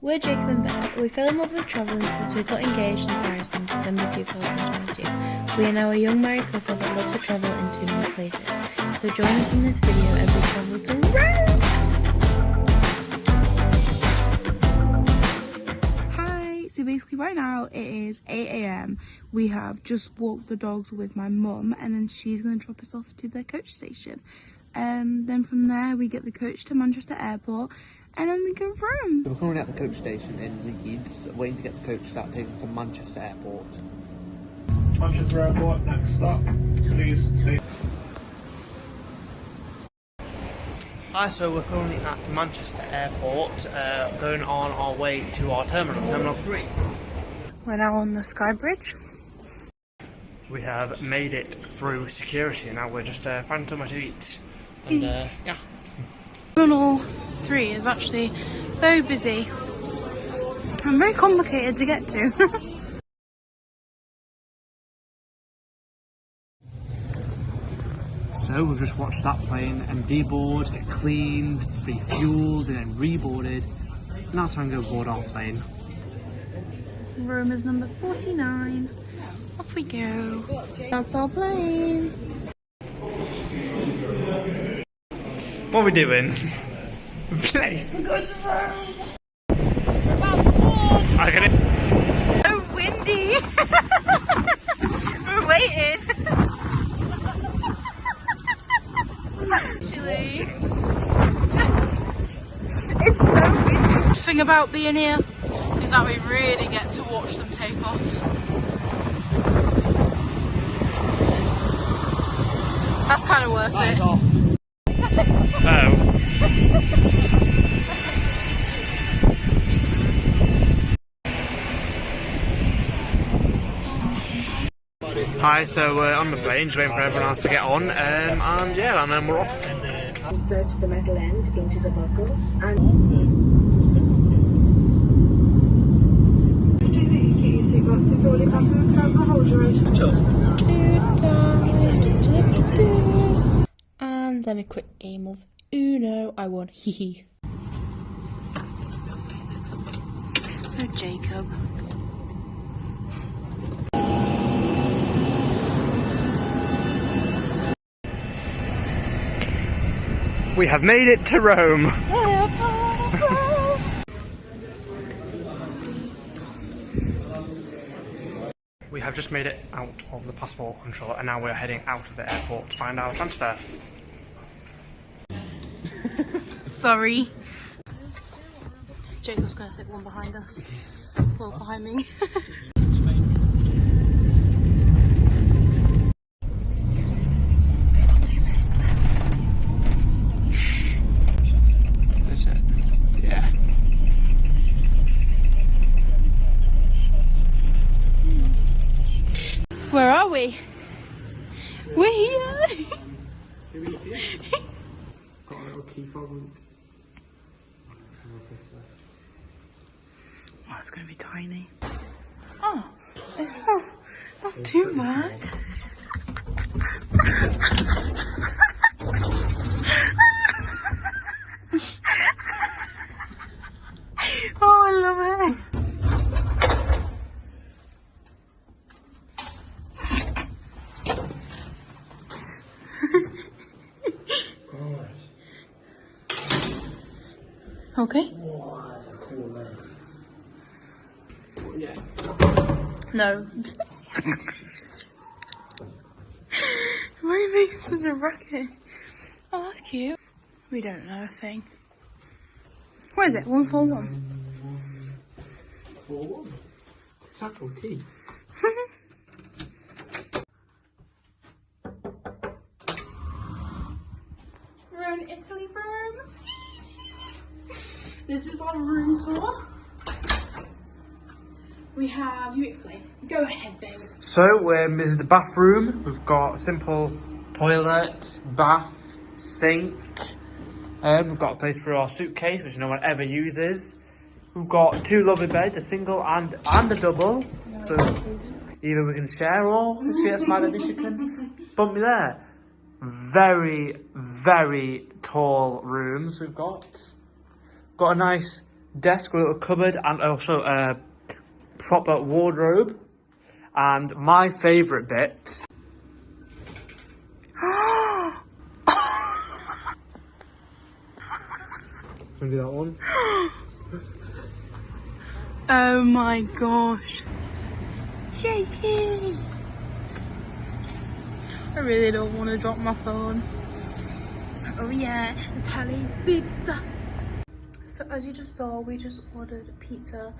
We're Jacob and Becca. We fell in love with travelling since we got engaged in Paris in December 2022. We are now a young married couple that love to travel into new places. So join us in this video as we travel to Rome! Hi, so basically right now it is 8 AM. We have just walked the dogs with my mum and then she's going to drop us off to the coach station. Then from there we get the coach to Manchester Airport. And then we go Rome. So we're currently at the coach station in Leeds, waiting to get the coach that takes us to Manchester Airport. Manchester Airport, next stop, please stay. Hi, so we're currently at Manchester Airport, going on our way to our Terminal 3. We're now on the Sky Bridge. We have made it through security, now we're just finding somewhere to eat. And yeah. Terminal 3 is actually very busy and very complicated to get to. So we've just watched that plane and deboard, get cleaned, refueled and then reboarded. Now time to go board our plane. Rome is number 49. Off we go. That's our plane. What are we doing? Play. We're going to Rome. We're about to board. I get it. So windy. We're waiting. Actually, it's so windy. The thing about being here is that we really get to watch them take off. That's kind of worth it. Off. Oh. Hi, so we're on the plane, just waiting for everyone else to get on, and yeah, and then we're off. Insert the metal end into the buckles and securely fasten throughout the whole duration. And then a quick game of Uno. I won. Hee. Oh, Jacob. We have made it to Rome. We have just made it out of the passport control and now we're heading out of the airport to find our transfer. Sorry. Jacob's gonna sit one behind us. Well, behind me. Yeah. Where are we? We're here. Got a little key fob. Oh, it's gonna be tiny. Oh, it's not too bad. Oh, I love it. Okay. Wow, that's a cool leg. Yeah. No. Why are you making such a racket? Oh, that's cute. We don't know a thing. What is it? 141? 141. It's actual key. We're in Italy, Rome. This is our room tour. We have, you explain. Go ahead, babe. So, this is the bathroom. We've got a simple toilet, bath, sink. We've got a place for our suitcase, which no one ever uses. We've got two lovely beds, a single and a double. So either we can share or if she gets mad at me, she can bump me there. Very, very tall rooms we've got. Got a nice desk with a little cupboard and also a proper wardrobe. And my favourite bit. Can do that one? Oh my gosh. Shaking! I really don't want to drop my phone. Oh yeah, Italian pizza. So as you just saw, we just ordered pizza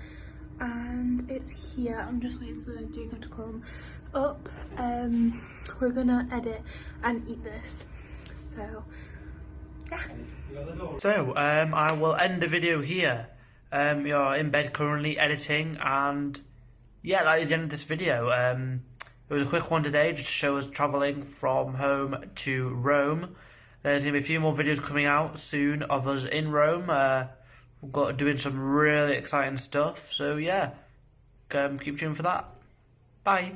and it's here. I'm just waiting for the Duke to come up. We're gonna edit and eat this. So yeah. So I will end the video here. You're in bed currently editing, and yeah, that is the end of this video. It was a quick one today just to show us travelling from home to Rome. There's going to be a few more videos coming out soon of us in Rome. We've got doing some really exciting stuff. So yeah, keep tuned for that. Bye.